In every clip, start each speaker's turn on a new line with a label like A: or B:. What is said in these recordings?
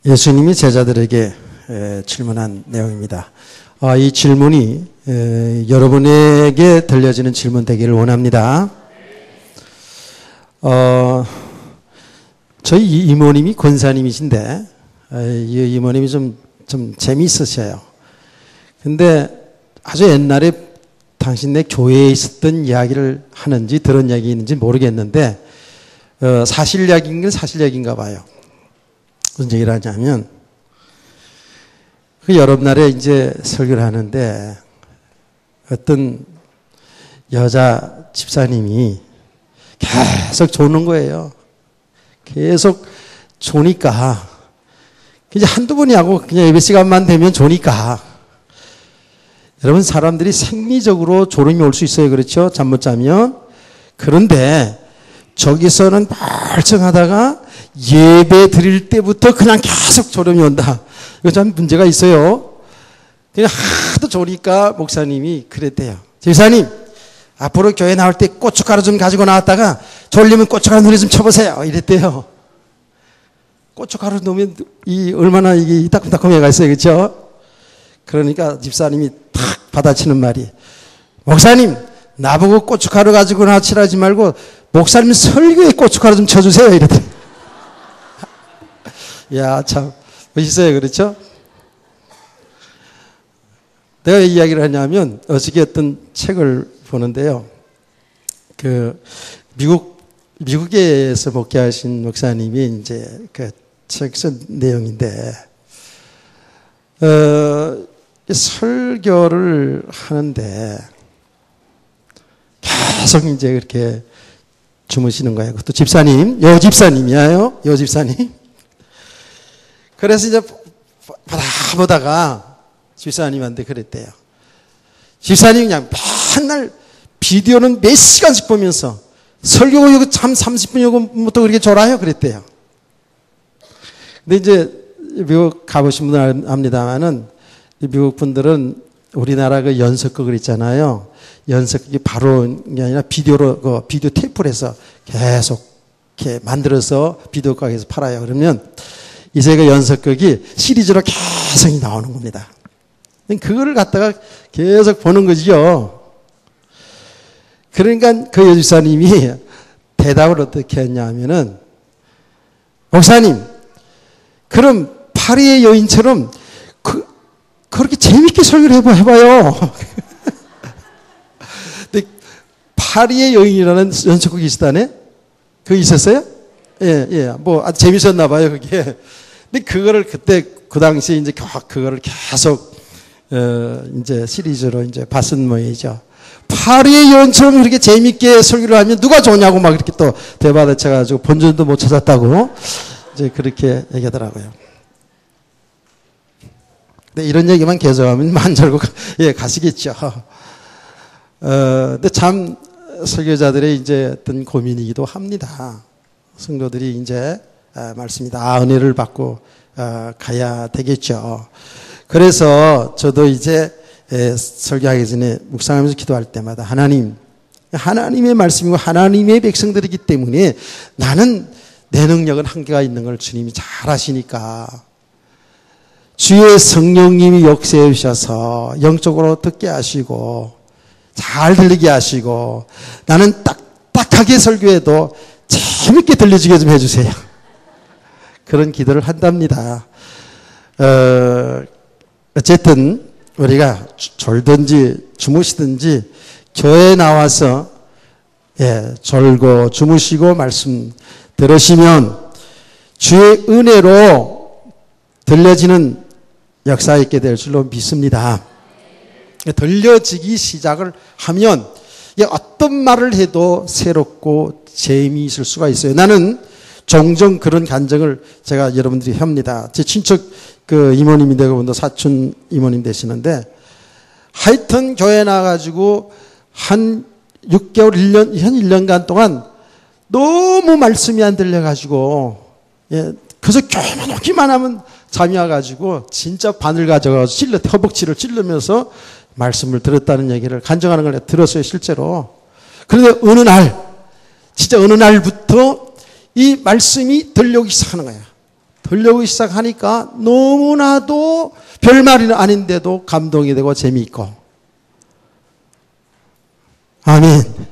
A: 예수님이 제자들에게 질문한 내용입니다. 이 질문이 여러분에게 들려지는 질문 되기를 원합니다. 저희 이모님이 권사님이신데 이 이모님이 좀 재미있으셔요. 근데 아주 옛날에 당신네 교회에 있었던 이야기를 하는지 들은 이야기 있는지 모르겠는데 사실 이야기인 건 사실 이야기인가 봐요. 무슨 얘기를 하냐면 그 여름날에 이제 설교를 하는데 어떤 여자 집사님이 계속 조는 거예요. 계속 조니까 이제 한두 번이 하고 그냥 예배 시간만 되면 조니까 여러분 사람들이 생리적으로 졸음이 올 수 있어요. 그렇죠? 잠 못 자면. 그런데 저기서는 멀쩡하다가 예배 드릴 때부터 그냥 계속 졸음이 온다. 이거 참 문제가 있어요. 그냥 하도 졸으니까 목사님이 그랬대요. 집사님, 앞으로 교회 나올 때 고춧가루 좀 가지고 나왔다가 졸리면 고춧가루 눈에 좀 쳐보세요. 이랬대요. 고춧가루 넣으면 얼마나 이게 따끔따끔해가 있어요. 그렇죠? 그러니까 집사님이 탁 받아치는 말이, 목사님, 나보고 고춧가루 가지고 나치라지 말고 목사님 설교에 고춧가루 좀 쳐주세요. 이랬더니 야, 참 멋있어요. 그렇죠? 내가 이 이야기를 하냐면 어저께 어떤 책을 보는데요. 미국에서 목회하신 목사님이 이제 그 책 쓴 내용인데 설교를 하는데 계속 이제 그렇게 주무시는 거예요. 그것도 집사님, 여집사님이에요. 여집사님. 그래서 이제 보다가 집사님한테 그랬대요. 집사님이 그냥 맨날 비디오는 몇 시간씩 보면서 설교 이거 참 30분부터 그렇게 졸아요. 그랬대요. 근데 이제 미국 가보신 분은 압니다만은 미국 분들은 우리나라 그 연속극을 있잖아요. 연속극이 바로 게 아니라 비디오로 비디오 테이프를 해서 계속 이렇게 만들어서 비디오 가게에서 팔아요. 그러면 이제 그 연속극이 시리즈로 계속 나오는 겁니다. 그거를 갖다가 계속 보는 거죠. 그러니까 그 여집사님이 대답을 어떻게 했냐면은, 목사님, 그럼 파리의 여인처럼 그렇게 재밌게 설교를 해봐요. 근데 파리의 여인이라는 연속극이 있었다네? 그거 있었어요? 예. 뭐 아주 재밌었나 봐요, 그게. 근데 그거를 그때 그 당시에 이제 그거를 계속 이제 시리즈로 이제 봤은 모양이죠. 파리의 여인처럼 그렇게 재밌게 설교를 하면 누가 좋냐고 막 이렇게 또 대받아쳐가지고 본전도 못 찾았다고 이제 그렇게 얘기하더라고요. 근데 이런 얘기만 계속하면 만절고 가시겠죠. 근데 참 설교자들의 이제 어떤 고민이기도 합니다. 성도들이 이제 말씀이 다 은혜를 받고 가야 되겠죠. 그래서 저도 이제 설교하기 전에 묵상하면서 기도할 때마다 하나님의 말씀이고 하나님의 백성들이기 때문에 나는 내 능력은 한계가 있는 걸 주님이 잘 아시니까 주의 성령님이 역사해 주셔서 영적으로 듣게 하시고 잘 들리게 하시고 나는 딱딱하게 설교해도 재밌게 들려주게 좀 해주세요. 그런 기도를 한답니다. 어쨌든 우리가 졸든지 주무시든지 교회에 나와서 졸고 주무시고 말씀 들으시면 주의 은혜로 들려지는 역사 있게 될 줄로 믿습니다. 들려지기 시작을 하면 어떤 말을 해도 새롭고 재미있을 수가 있어요. 나는 종종 그런 간증을 제가 여러분들이 합니다. 제 친척 그 이모님인데 그분도 사촌 이모님 되시는데 하여튼 교회 나가지고 한 6개월, 1년, 한 1년간 동안 너무 말씀이 안 들려가지고 그래서 교회만 오기만 하면 잠이 와가지고 진짜 바늘 가져가서 허벅지를 찔르면서 말씀을 들었다는 얘기를 간증하는 걸 들었어요, 실제로. 그런데 진짜 어느 날부터 이 말씀이 들려오기 시작하는 거예요. 들려오기 시작하니까 너무나도 별말이 아닌데도 감동이 되고 재미있고. 아멘.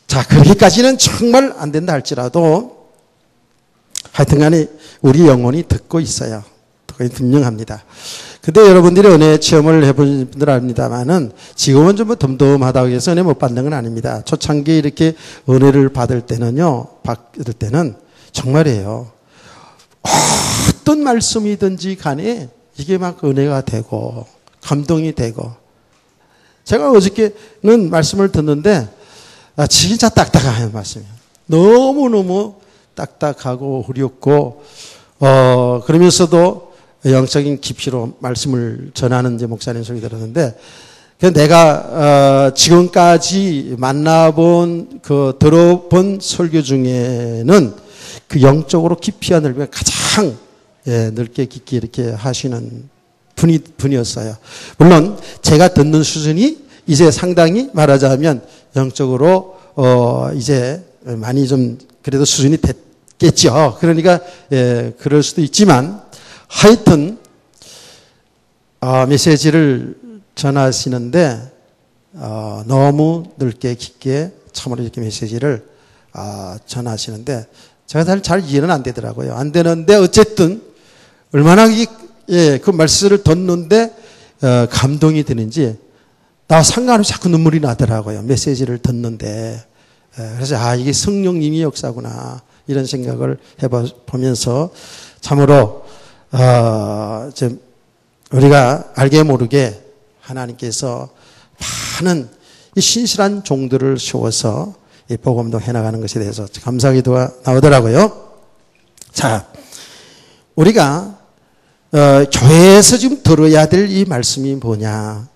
A: 자, 그렇게까지는 정말 안 된다 할지라도 하여튼 간에 우리 영혼이 듣고 있어요. 그게 분명합니다. 근데 여러분들이 은혜 체험을 해본 분들 압니다만은 지금은 좀 덤덤하다고 해서 은혜 못 받는 건 아닙니다. 초창기에 이렇게 은혜를 받을 때는 정말이에요. 어떤 말씀이든지 간에 이게 막 은혜가 되고 감동이 되고. 제가 어저께는 말씀을 듣는데 진짜 딱딱한 말씀이에요. 너무너무 딱딱하고 어렵고 그러면서도 영적인 깊이로 말씀을 전하는 이제 목사님 소리 들었는데 내가 지금까지 만나본 들어본 설교 중에는 그 영적으로 깊이와 넓이가 가장 넓게 깊게 이렇게 하시는 분이었어요. 물론 제가 듣는 수준이 이제 상당히 말하자면 영적으로 이제 많이 좀 그래도 수준이 됐겠죠. 그러니까 그럴 수도 있지만 하여튼 메시지를 전하시는데 너무 넓게 깊게 참으로 이렇게 메시지를 전하시는데 제가 잘 이해는 안 되더라고요. 안 되는데 어쨌든 얼마나 그 말씀을 듣는데 감동이 되는지 나 상관없이 자꾸 눈물이 나더라고요. 메시지를 듣는데. 그래서 이게 성령님이 역사구나 이런 생각을 해보면서 참으로 우리가 알게 모르게 하나님께서 많은 이 신실한 종들을 세워서 이 복음도 해나가는 것에 대해서 감사기도가 나오더라고요. 자, 우리가 교회에서 지금 들어야 될 이 말씀이 뭐냐?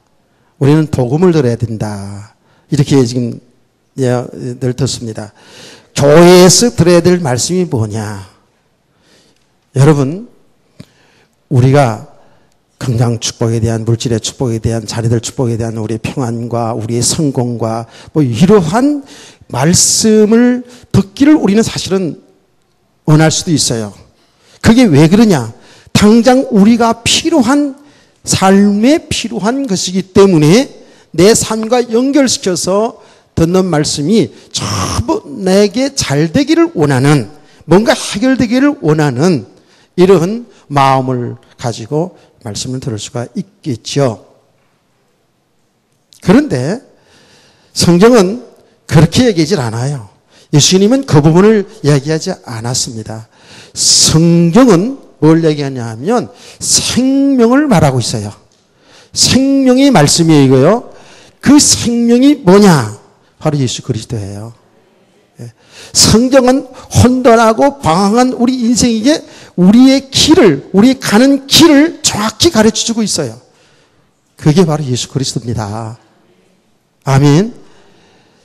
A: 우리는 복음을 들어야 된다. 이렇게 지금 늘 듣습니다. 교회에서 들어야 될 말씀이 뭐냐? 여러분, 우리가 건강 축복에 대한, 물질의 축복에 대한, 자녀들 축복에 대한 우리의 평안과 우리의 성공과 이러한 말씀을 듣기를 우리는 사실은 원할 수도 있어요. 그게 왜 그러냐? 당장 우리가 필요한 삶에 필요한 것이기 때문에 내 삶과 연결시켜서 듣는 말씀이 전부 내게 잘 되기를 원하는, 뭔가 해결되기를 원하는 이런 마음을 가지고 말씀을 들을 수가 있겠죠. 그런데 성경은 그렇게 얘기하지 않아요. 예수님은 그 부분을 이야기하지 않았습니다. 성경은 뭘 얘기하냐 하면 생명을 말하고 있어요. 생명의 말씀이에요. 그 생명이 뭐냐? 바로 예수 그리스도예요. 성경은 혼돈하고 방황한 우리 인생에게 우리의 길을, 우리 가는 길을 정확히 가르쳐주고 있어요. 그게 바로 예수 그리스도입니다. 아멘.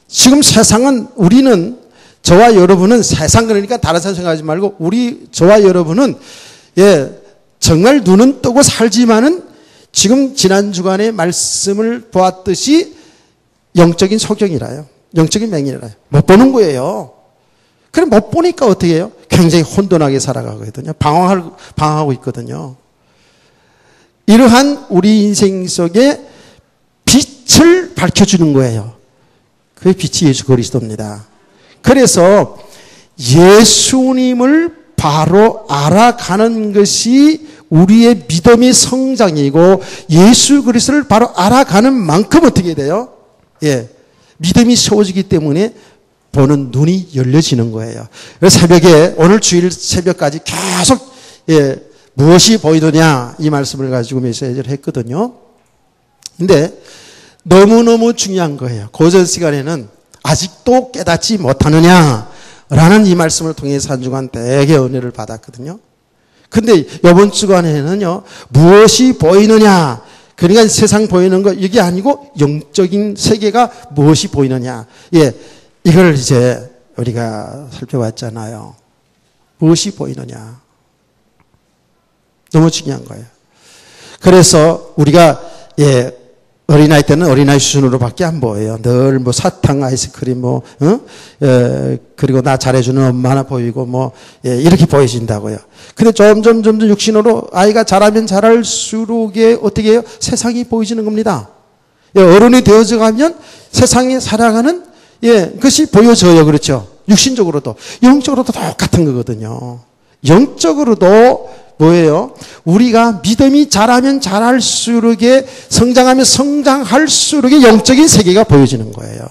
A: 지금 세상은 우리는 저와 여러분은 세상 그러니까 다른 사람 생각하지 말고 저와 여러분은 정말 눈은 뜨고 살지만은 지금 지난 주간에 말씀을 보았듯이 영적인 소경이라요. 영적인 맹인이라요. 못 보는 거예요. 그럼 못 보니까 어떻게 해요? 굉장히 혼돈하게 살아가거든요. 방황하고 있거든요. 이러한 우리 인생 속에 빛을 밝혀주는 거예요. 그 빛이 예수 그리스도입니다. 그래서 예수님을 바로 알아가는 것이 우리의 믿음의 성장이고 예수 그리스도를 바로 알아가는 만큼 어떻게 돼요? 믿음이 세워지기 때문에 보는 눈이 열려지는 거예요. 그래서 새벽에 오늘 주일 새벽까지 계속 무엇이 보이느냐 이 말씀을 가지고 메시지를 했거든요. 근데 너무너무 중요한 거예요. 고전 시간에는 아직도 깨닫지 못하느냐라는 이 말씀을 통해서 한 주간 되게 은혜를 받았거든요. 근데 이번 주간에는요, 무엇이 보이느냐, 그러니까 세상 보이는 거 이게 아니고 영적인 세계가 무엇이 보이느냐, 이걸 이제 우리가 살펴봤잖아요. 무엇이 보이느냐, 너무 중요한 거예요. 그래서 우리가 어린아이 때는 어린아이 수준으로밖에 안 보여요. 늘 뭐 사탕, 아이스크림, 그리고 나 잘해주는 엄마 하나 보이고 이렇게 보여진다고요. 근데 점점 육신으로 아이가 자라면 자랄수록 어떻게 해요? 세상이 보여지는 겁니다. 어른이 되어져 가면 세상에 살아가는 그것이 보여져요. 그렇죠? 육신적으로도. 영적으로도 똑같은 거거든요. 영적으로도 뭐예요? 우리가 믿음이 자라면 자랄수록 성장하면 성장할수록 영적인 세계가 보여지는 거예요.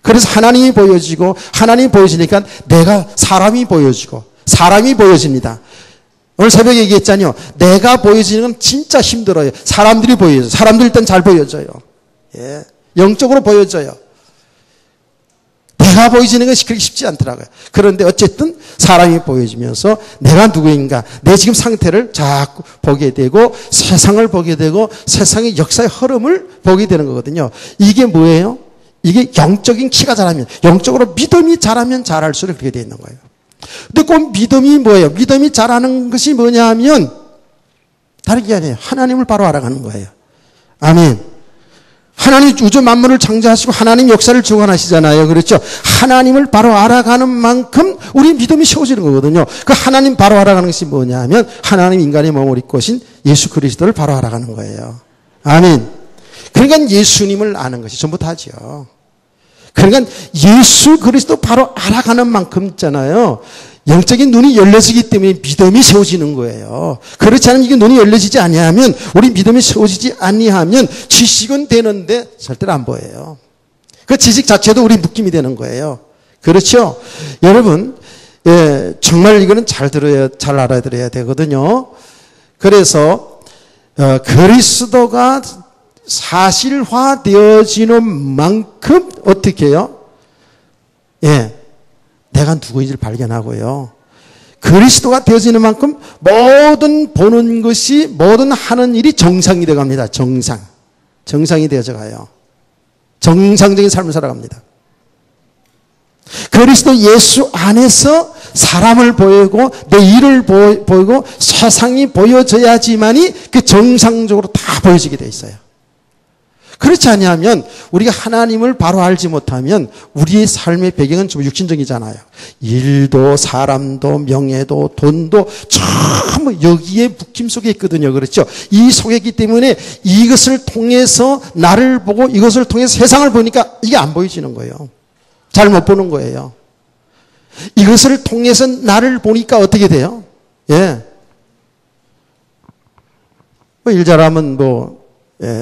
A: 그래서 하나님이 보여지고 하나님이 보여지니까 내가 사람이 보여지고 사람이 보여집니다. 오늘 새벽에 얘기했잖아요. 내가 보여지는 건 진짜 힘들어요. 사람들이 보여져요. 사람들 일단 잘 보여져요. 영적으로 보여져요. 내가 보여지는 것이 그렇게 쉽지 않더라고요. 그런데 어쨌든 사람이 보여지면서 내가 누구인가, 내 지금 상태를 자꾸 보게 되고 세상을 보게 되고 세상의 역사의 흐름을 보게 되는 거거든요. 이게 뭐예요? 이게 영적인 키가 자라면, 영적으로 믿음이 자라면 자랄수록 그렇게 되어 있는 거예요. 근데 그 믿음이 뭐예요? 믿음이 자라는 것이 뭐냐 하면 다른 게 아니에요. 하나님을 바로 알아가는 거예요. 아멘. 하나님 우주 만물을 창조하시고 하나님 역사를 주관하시잖아요. 그렇죠? 하나님을 바로 알아가는 만큼 우리 믿음이 세워지는 거거든요. 그 하나님 바로 알아가는 것이 뭐냐 하면 하나님 인간의 몸을 입고 오신 예수 그리스도를 바로 알아가는 거예요. 아멘. 그러니까 예수님을 아는 것이 전부 다죠. 그러니까 예수 그리스도 바로 알아가는 만큼 있잖아요. 영적인 눈이 열려지기 때문에 믿음이 세워지는 거예요. 그렇지 않으면 이게 눈이 열려지지 아니하면, 우리 믿음이 세워지지 아니하면 지식은 되는데 절대로 안 보여요. 그 지식 자체도 우리 묶임이 되는 거예요. 그렇죠? 여러분, 정말 이거는 잘 알아들어야 되거든요. 그래서 그리스도가 사실화되어지는 만큼 어떻게 해요? 내가 누구인지를 발견하고요. 그리스도가 되어지는 만큼 모든 보는 것이, 모든 하는 일이 정상이 되어갑니다. 정상이 되어져 가요. 정상적인 삶을 살아갑니다. 그리스도 예수 안에서 사람을 보이고 내 일을 보이고 세상이 보여져야지만이 그 정상적으로 다 보여지게 돼 있어요. 그렇지 않으면 우리가 하나님을 바로 알지 못하면 우리의 삶의 배경은 좀 육신적이잖아요. 일도 사람도 명예도 돈도 전부 여기에 묶임 속에 있거든요. 그렇죠? 이 속에 있기 때문에 이것을 통해서 나를 보고 이것을 통해서 세상을 보니까 이게 안 보여지는 거예요. 잘 못 보는 거예요. 이것을 통해서 나를 보니까 어떻게 돼요? 일 잘하면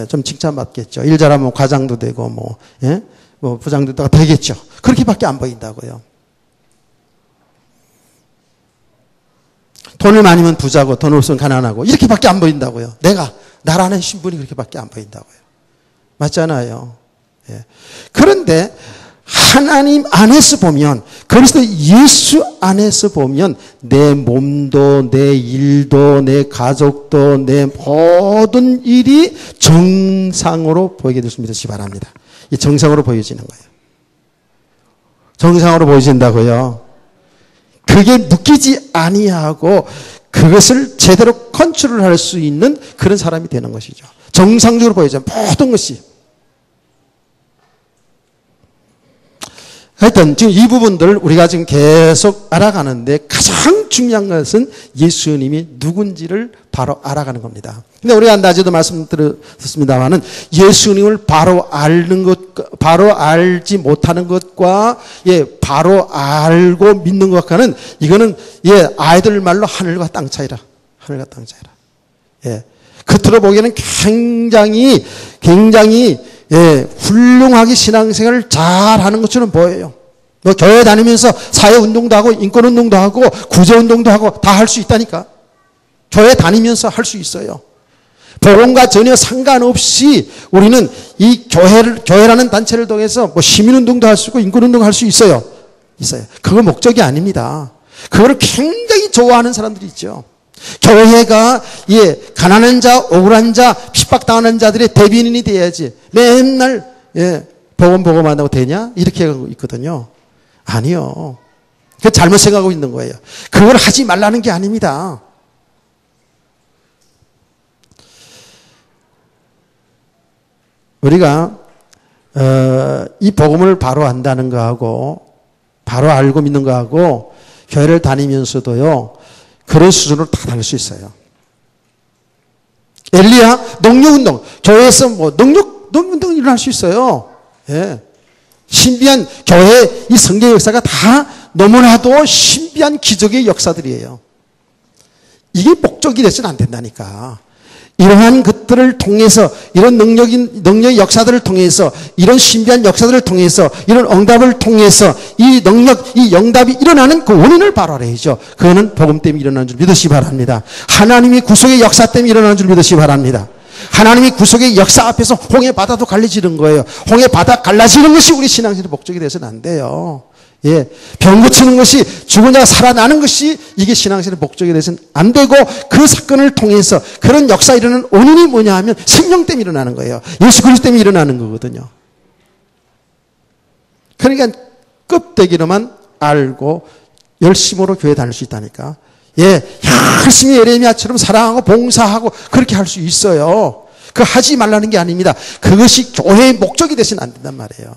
A: 좀 칭찬받겠죠. 일 잘하면 과장도 되고, 부장도 되겠죠. 그렇게밖에 안 보인다고요. 돈을 많이면 부자고, 돈 없으면 가난하고, 이렇게밖에 안 보인다고요. 나라는 신분이 그렇게밖에 안 보인다고요. 맞잖아요. 그런데, 하나님 안에서 보면, 그리스도 예수 안에서 보면 내 몸도 내 일도 내 가족도 내 모든 일이 정상으로 보이게 될 수 믿으시기 바랍니다. 이 정상으로 보여지는 거예요. 정상으로 보여진다고요. 그게 묶이지 아니하고 그것을 제대로 컨트롤할 수 있는 그런 사람이 되는 것이죠. 정상적으로 보여져 모든 것이. 하여튼 지금 이 부분들 우리가 지금 계속 알아가는데 가장 중요한 것은 예수님이 누군지를 바로 알아가는 겁니다. 근데 우리가 낮에도 말씀드렸습니다만은 예수님을 바로 아는 것, 바로 알지 못하는 것과 바로 알고 믿는 것과는 이거는 아이들 말로 하늘과 땅 차이라. 하늘과 땅 차이라. 겉으로 보기에는 굉장히 훌륭하게 신앙생활을 잘하는 것처럼 보여요. 교회 다니면서 사회운동도 하고 인권운동도 하고 구제운동도 하고 다 할 수 있다니까. 교회 다니면서 할 수 있어요. 복음과 전혀 상관없이 우리는 이 교회라는 단체를 통해서 시민운동도 할 수 있고 인권운동도 할 수 있어요. 그거 목적이 아닙니다. 그거를 굉장히 좋아하는 사람들이 있죠. 교회가 가난한 자, 억울한 자, 핍박당하는 자들의 대변인이 돼야지. 맨날 복음한다고 되냐? 이렇게 하고 있거든요. 아니요. 그 잘못 생각하고 있는 거예요. 그걸 하지 말라는 게 아닙니다. 우리가 이 복음을 바로 안다는 거하고 바로 알고 믿는 거하고 교회를 다니면서도요 그런 수준으로 다 다닐 수 있어요. 엘리야 능력운동, 교회에서 뭐 능력운동이 일어날 수 있어요. 예. 신비한 교회 이 성경 역사가 다 너무나도 신비한 기적의 역사들이에요. 이게 목적이 돼서는 안 된다니까. 이러한 것들을 통해서 이런 능력의 역사들을 통해서 이런 신비한 역사들을 통해서 이런 응답을 통해서 이 능력, 이 응답이 일어나는 그 원인을 바로 알아야죠. 그거는 복음 때문에 일어나는 줄 믿으시기 바랍니다. 하나님이 구속의 역사 때문에 일어나는 줄 믿으시기 바랍니다. 하나님이 구속의 역사 앞에서 홍해 바다도 갈라지는 거예요. 홍해 바다 갈라지는 것이 우리 신앙생활의 목적이 돼서는 안 돼요. 예, 병 고치는 것이 죽은 자가 살아나는 것이 이게 신앙생활의 목적이 돼서는 안 되고 그 사건을 통해서 그런 역사 일어나는 원인이 뭐냐 하면 생명 때문에 일어나는 거예요. 예수 그리스도 때문에 일어나는 거거든요. 그러니까 껍데기로만 알고 열심으로 교회 다닐 수 있다니까. 예, 열심히 예레미야처럼 사랑하고 봉사하고 그렇게 할 수 있어요. 그거 하지 말라는 게 아닙니다. 그것이 교회의 목적이 되서는 안 된단 말이에요.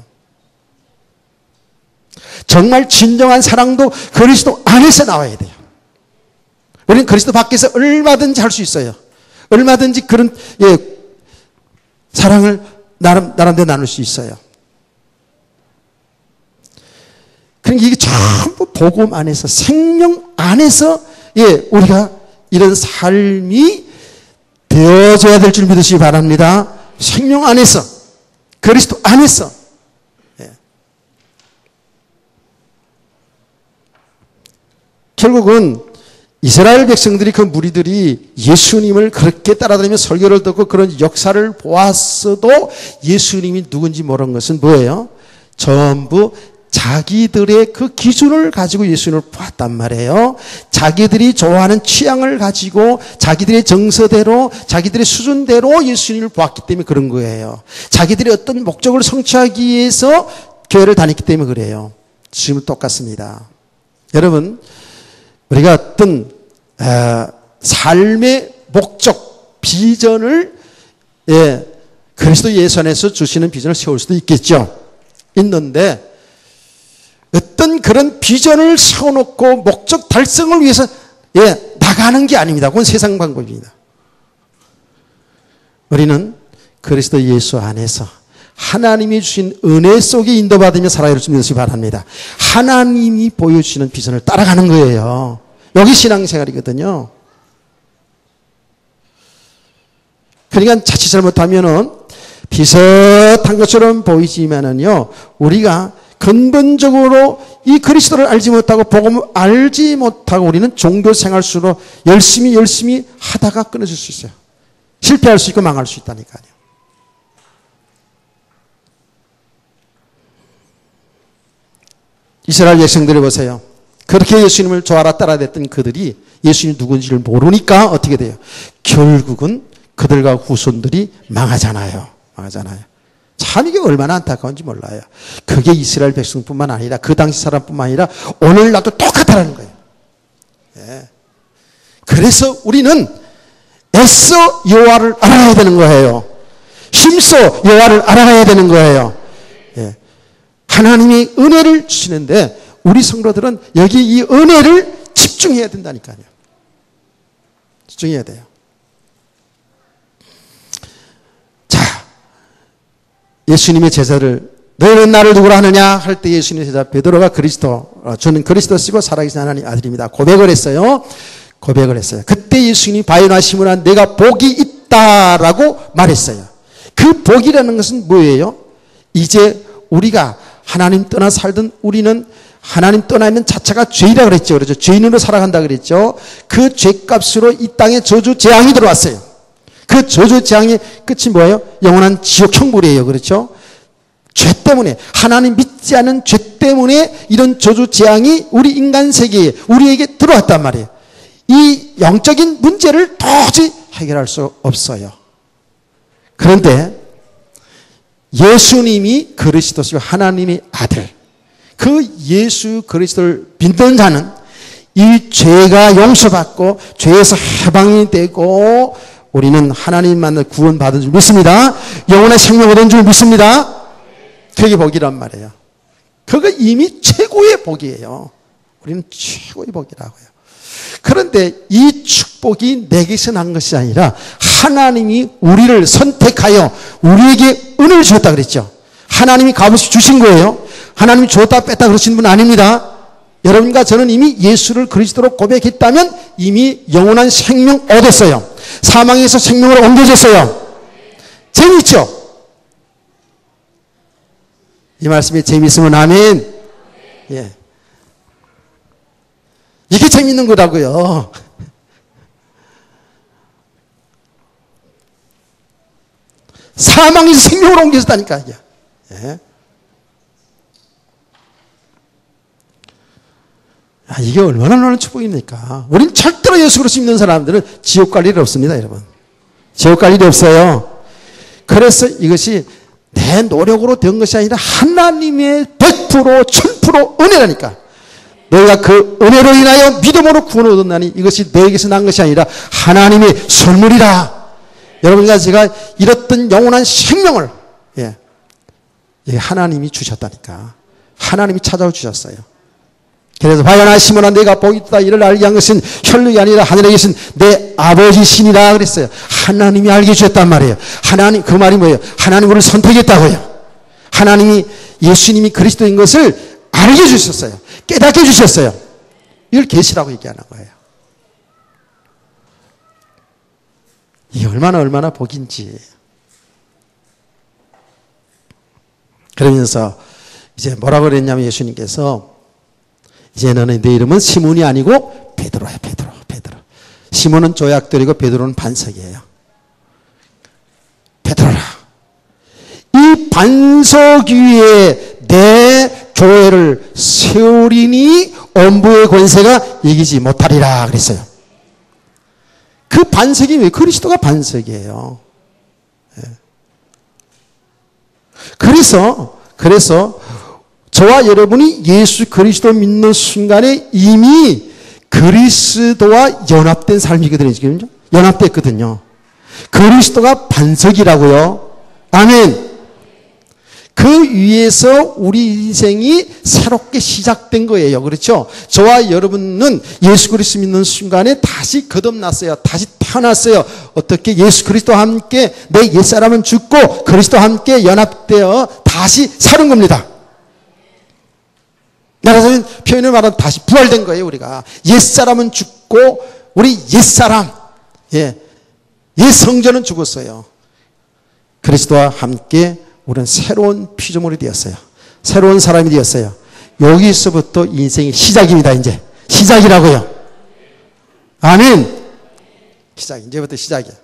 A: 정말 진정한 사랑도 그리스도 안에서 나와야 돼요. 우리는 그리스도 밖에서 얼마든지 할 수 있어요. 얼마든지 그런 사랑을 나름대로 나눌 수 있어요. 그러니까 이게 전부 복음 안에서 생명 안에서 우리가 이런 삶이 되어져야 될 줄 믿으시기 바랍니다. 생명 안에서 그리스도 안에서 결국은 이스라엘 백성들이 그 무리들이 예수님을 그렇게 따라다니며 설교를 듣고 그런 역사를 보았어도 예수님이 누군지 모르는 것은 뭐예요? 전부 자기들의 그 기준을 가지고 예수님을 보았단 말이에요. 자기들이 좋아하는 취향을 가지고 자기들의 정서대로 자기들의 수준대로 예수님을 보았기 때문에 그런 거예요. 자기들이 어떤 목적을 성취하기 위해서 교회를 다녔기 때문에 그래요. 지금은 똑같습니다. 여러분 우리가 어떤 삶의 목적, 비전을 그리스도 예수 안에서 주시는 비전을 세울 수도 있겠죠. 있는데 어떤 그런 비전을 세워놓고 목적 달성을 위해서 나가는 게 아닙니다. 그건 세상 방법입니다. 우리는 그리스도 예수 안에서 하나님이 주신 은혜 속에 인도받으며 살아야 할 수 있는 것이 바랍니다. 하나님이 보여주시는 비전을 따라가는 거예요. 여기 신앙생활이거든요. 그러니까 자칫 잘못하면은 비슷한 것처럼 보이지만은요, 우리가 근본적으로 이 그리스도를 알지 못하고 복음을 알지 못하고 우리는 종교 생활 수로 열심히 하다가 끊어질 수 있어요. 실패할 수 있고 망할 수 있다니까요. 이스라엘 백성들을 보세요. 그렇게 예수님을 좋아라 따라댔던 그들이 예수님이 누군지를 모르니까 어떻게 돼요? 결국은 그들과 후손들이 망하잖아요. 참 이게 얼마나 안타까운지 몰라요. 그게 이스라엘 백성뿐만 아니라 그 당시 사람뿐만 아니라 오늘날도 똑같다는 거예요. 예. 그래서 우리는 애써 여호와를 알아야 되는 거예요. 힘써 여호와를 알아야 되는 거예요. 예. 하나님이 은혜를 주시는데 우리 성도들은 여기 이 은혜를 집중해야 된다니까요. 집중해야 돼요. 자, 예수님의 제자를 너희는 나를 누구라 하느냐 할 때 예수님의 제자 베드로가 저는 그리스도시고 살아계신 하나님 아들입니다. 고백을 했어요. 그때 예수님이 바요나 시므나 내가 복이 있다라고 말했어요. 그 복이라는 것은 뭐예요? 이제 우리가 하나님 떠나 살던 우리는 하나님 떠나 있는 자체가 죄이라 그랬죠. 그렇죠? 죄인으로 살아간다 그랬죠. 그 죄값으로 이 땅에 저주 재앙이 들어왔어요. 그 저주 재앙의 끝이 뭐예요? 영원한 지옥 형벌이에요. 그렇죠? 죄 때문에 하나님 믿지 않는 죄 때문에 이런 저주 재앙이 우리 인간 세계에 우리에게 들어왔단 말이에요. 이 영적인 문제를 도저히 해결할 수 없어요. 그런데 예수님이 그리스도시고 하나님의 아들, 그 예수 그리스도를 믿는 자는 이 죄가 용서받고 죄에서 해방이 되고 우리는 하나님 만나 구원받은 줄 믿습니다. 영원한 생명 얻은 줄 믿습니다. 그게 복이란 말이에요. 그거 이미 최고의 복이에요. 우리는 최고의 복이라고요. 그런데 이 축복이 내게서 난 것이 아니라 하나님이 우리를 선택하여 우리에게 은혜를 주셨다 그랬죠. 하나님이 값없이 주신 거예요. 하나님이 줬다 뺐다 그러신 분 아닙니다. 여러분과 저는 이미 예수를 그리스도로 고백했다면 이미 영원한 생명 얻었어요. 사망에서 생명으로 옮겨졌어요. 재미있죠? 이 말씀이 재미있으면 아멘. 예. 이게 재미있는 거라고요. 사망에서 생명으로 옮겨졌다니까요. 예. 이게 얼마나 축복입니까? 우린 절대로 예수 그리스도 믿는 사람들은 지옥 갈 일이 없습니다, 여러분. 지옥 갈 일이 없어요. 그래서 이것이 내 노력으로 된 것이 아니라 하나님의 100% 1000% 은혜라니까. 너희가 그 은혜로 인하여 믿음으로 구원을 얻었나니 이것이 너에게서 난 것이 아니라 하나님의 선물이라. 여러분과 제가 잃었던 영원한 생명을 하나님이 주셨다니까. 하나님이 찾아와 주셨어요. 그래서 바야나 시몬아 내가 복이 있다 이를 알게 한 것은 혈육이 아니라 하늘에 계신 내 아버지시니라 그랬어요. 하나님이 알게 주셨단 말이에요. 하나님, 그 말이 뭐예요? 하나님 우리를 선택했다고요. 하나님이 예수님이 그리스도인 것을 알게 주셨어요. 깨닫게 주셨어요. 이걸 계시라고 얘기하는 거예요. 이게 얼마나 복인지. 그러면서 이제 뭐라고 그랬냐면 예수님께서 이제 너는 내 이름은 시몬이 아니고 베드로야. 베드로. 시몬은 조약돌이고 베드로는 반석이에요. 베드로라. 이 반석 위에 내 교회를 세우리니 엄부의 권세가 이기지 못하리라 그랬어요. 그 반석이 왜? 그리스도가 반석이에요. 그래서 저와 여러분이 예수 그리스도 믿는 순간에 이미 그리스도와 연합된 삶이거든요. 지금 연합됐거든요. 그리스도가 반석이라고요. 아멘. 그 위에서 우리 인생이 새롭게 시작된 거예요. 그렇죠? 저와 여러분은 예수 그리스도 믿는 순간에 다시 거듭났어요. 다시 태어났어요. 어떻게? 예수 그리스도와 함께 내 옛사람은 죽고 그리스도와 함께 연합되어 다시 사는 겁니다. 나라서는 표현을 말하면 다시 부활된 거예요. 우리가 옛사람은 죽고 우리 옛사람 옛 성전은 죽었어요. 그리스도와 함께 우리는 새로운 피조물이 되었어요. 새로운 사람이 되었어요. 여기서부터 인생의 시작입니다. 이제 시작이라고요. 아멘. 이제부터 시작이야.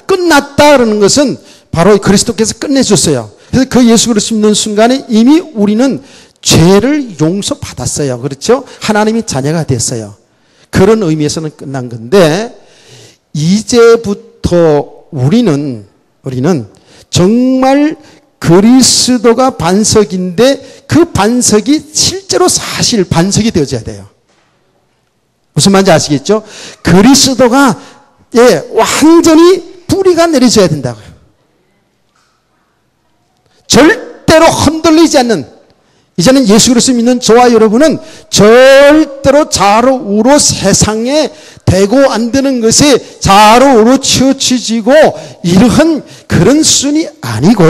A: 끝났다 그러는 것은 바로 그리스도께서 끝내줬어요. 그래서 그 예수 그리스도 믿는 순간에 이미 우리는 죄를 용서받았어요. 그렇죠? 하나님이 자녀가 됐어요. 그런 의미에서는 끝난 건데 이제부터 우리는 정말 그리스도가 반석인데 그 반석이 실제로 사실 반석이 되어져야 돼요. 무슨 말인지 아시겠죠? 그리스도가 완전히 뿌리가 내려져야 된다고요. 절대로 흔들리지 않는, 이제는 예수 그리스도 믿는 저와 여러분은 절대로 좌로 우로 세상에 대고 안 되는 것에 좌로 우로 치우쳐지고 이러한 그런 순이 아니고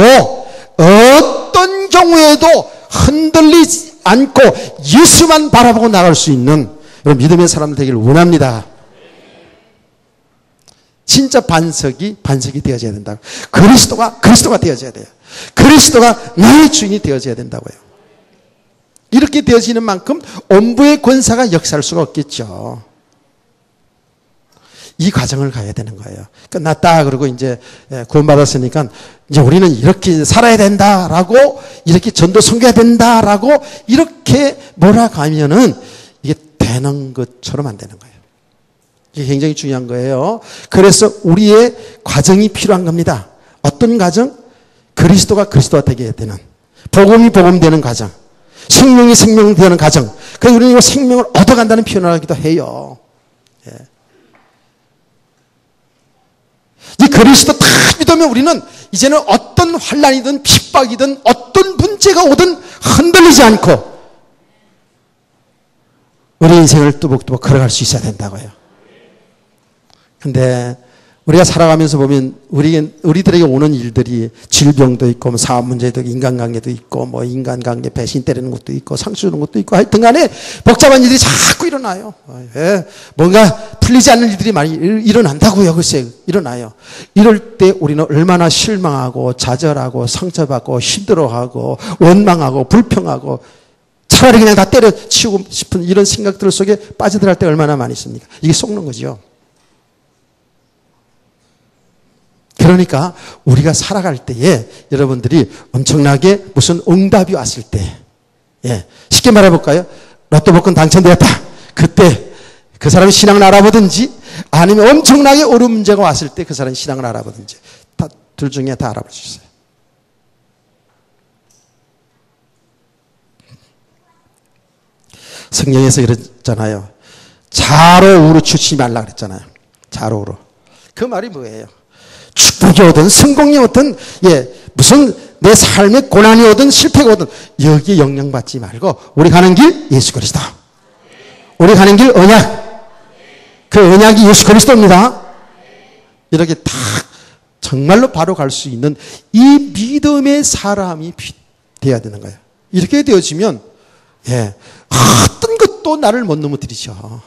A: 어떤 경우에도 흔들리지 않고 예수만 바라보고 나갈 수 있는 믿음의 사람들 되기를 원합니다. 진짜 반석이 되어져야 된다고. 그리스도가 되어져야 돼요. 그리스도가 나의 주인이 되어져야 된다고요. 이렇게 되어지는 만큼 엄부의 권사가 역사할 수가 없겠죠. 이 과정을 가야 되는 거예요. 끝났다 그러고 이제 구원받았으니까 이제 우리는 이렇게 살아야 된다라고 이렇게 전도 섬겨야 된다라고 이렇게 몰아가면은 이게 되는 것처럼 안 되는 거예요. 이게 굉장히 중요한 거예요. 그래서 우리의 과정이 필요한 겁니다. 어떤 과정? 그리스도가 되게 되는, 복음이 복음되는 과정, 생명이 생명되는 과정. 그래서 우리는 이 생명을 얻어간다는 표현을 하기도 해요. 예. 그리스도 다 믿으면 우리는 이제는 어떤 환난이든 핍박이든 어떤 문제가 오든 흔들리지 않고 우리 인생을 뚜벅뚜벅 걸어갈 수 있어야 된다고요. 근데 우리가 살아가면서 보면 우리들에게 오는 일들이 질병도 있고 뭐 사업 문제도 있고 인간관계도 있고 뭐 인간관계 배신 때리는 것도 있고 상처 주는 것도 있고 하여튼 간에 복잡한 일들이 자꾸 일어나요. 예, 뭔가 풀리지 않는 일들이 많이 일어난다고요. 글쎄 일어나요. 이럴 때 우리는 얼마나 실망하고 좌절하고 상처받고 힘들어하고 원망하고 불평하고 차라리 그냥 다 때려치우고 싶은 이런 생각들 속에 빠져들어갈 때 얼마나 많이 있습니까? 이게 속는 거죠. 그러니까 우리가 살아갈 때에 여러분들이 엄청나게 무슨 응답이 왔을 때, 예, 쉽게 말해볼까요? 로또 복권 당첨되었다. 그때 그 사람이 신앙을 알아보든지 아니면 엄청나게 어려운 문제가 왔을 때 그 사람이 신앙을 알아보든지 다 둘 중에 다 알아볼 수 있어요. 성경에서 그랬잖아요. 좌로 우로 치지 말라 그랬잖아요. 좌로 우로. 그 말이 뭐예요? 축복이 오든 성공이 오든 무슨 내 삶의 고난이 오든 실패가 오든 여기에 영향받지 말고 우리 가는 길 예수 그리스도. 우리 가는 길 언약. 그 언약이 예수 그리스도입니다. 이렇게 딱 정말로 바로 갈 수 있는 이 믿음의 사람이 되어야 되는 거예요. 이렇게 되어지면 어떤 것도 나를 못 넘어뜨리죠.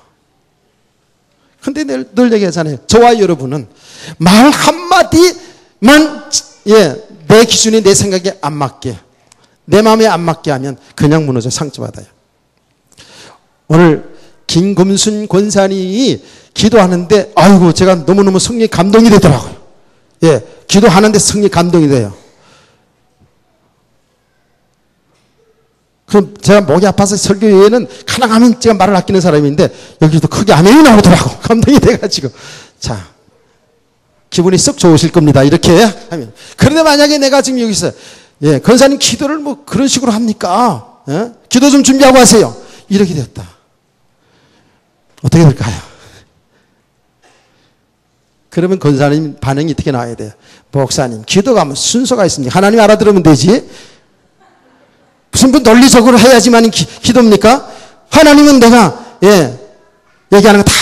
A: 근데 늘 얘기하잖아요. 저와 여러분은 말 한마디만 내 기준에 내 생각에 안 맞게 내 마음에 안 맞게 하면 그냥 무너져 상처받아요. 오늘 김금순 권사님이 기도하는데 아이고 제가 너무너무 성령이 감동이 되더라고요. 기도하는데 성령이 감동이 돼요. 그럼 제가 목이 아파서 설교 외에는 가능하면 제가 말을 아끼는 사람인데 여기도 크게 아멘이 나오더라고. 감동이 돼가지고. 자, 기분이 썩 좋으실 겁니다. 이렇게 하면. 그런데 만약에 내가 지금 여기서 권사님 기도를 뭐 그런 식으로 합니까? 기도 좀 준비하고 하세요. 이렇게 되었다. 어떻게 될까요? 그러면 권사님 반응이 어떻게 나와야 돼요? 목사님 기도가 뭐 순서가 있습니까? 하나님 알아들으면 되지. 무슨 논리적으로 해야지만 기도입니까? 하나님은 내가 얘기하는 거 다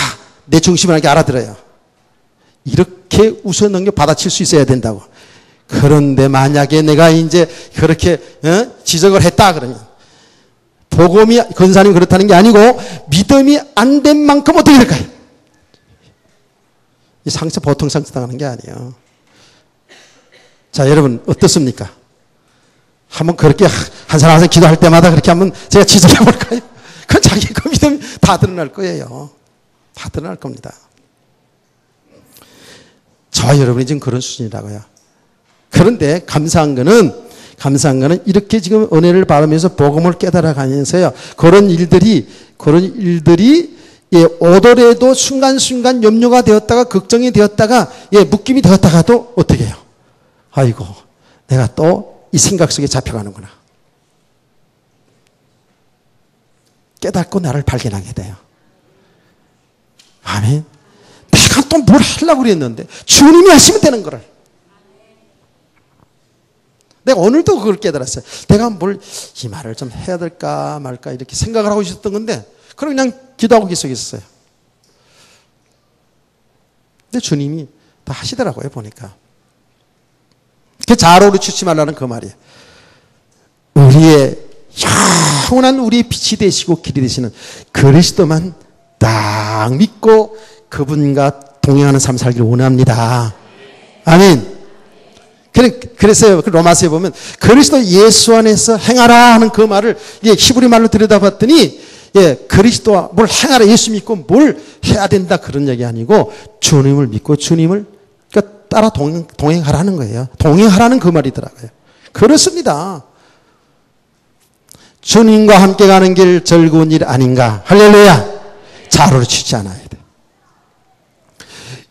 A: 내 중심을 하게 알아들어요. 이렇게 웃어 넘겨 받아칠 수 있어야 된다고. 그런데 만약에 내가 이제 그렇게 지적을 했다 그러면 복음이 권사님이 그렇다는 게 아니고 믿음이 안 된 만큼 어떻게 될까요? 이 상처 보통 상처 당하는 게 아니에요. 자 여러분 어떻습니까? 한번 그렇게 한 사람 한 사람 기도할 때마다 그렇게 한번 제가 지적해 볼까요? 그건 자기 그 믿음이 다 드러날 거예요. 다 드러날 겁니다. 저와 여러분이 지금 그런 수준이라고요. 그런데 감사한 거는 이렇게 지금 은혜를 받으면서 복음을 깨달아가면서요. 그런 일들이 오더라도 순간순간 염려가 되었다가 걱정이 되었다가 묶임이 되었다가도 어떻게 해요? 아이고 내가 또 이 생각 속에 잡혀가는구나. 깨닫고 나를 발견하게 돼요. 아멘. 내가 또 뭘 하려고 그랬는데 주님이 하시면 되는 거를. 내가 오늘도 그걸 깨달았어요. 내가 이 말을 좀 해야 될까 말까 이렇게 생각을 하고 있었던 건데 그냥 기도하고 계속 있었어요. 근데 주님이 다 하시더라고요 보니까. 그 자로로 치지 말라는 그 말이에요. 우리의 영원한 우리의 빛이 되시고 길이 되시는 그리스도만 딱 믿고 그분과 동행하는 삶 살기를 원합니다. 아멘. 그래서 로마서에 보면 그리스도 예수 안에서 행하라 하는 그 말을 히브리 말로 들여다봤더니 그리스도와 뭘 행하라 예수 믿고 뭘 해야 된다 그런 얘기 아니고 주님을 믿고 주님을 따라 동행하라는 거예요. 동행하라는 그 말이더라고요. 그렇습니다. 주님과 함께 가는 길 즐거운 일 아닌가. 할렐루야. 자로를 치지 않아야 돼.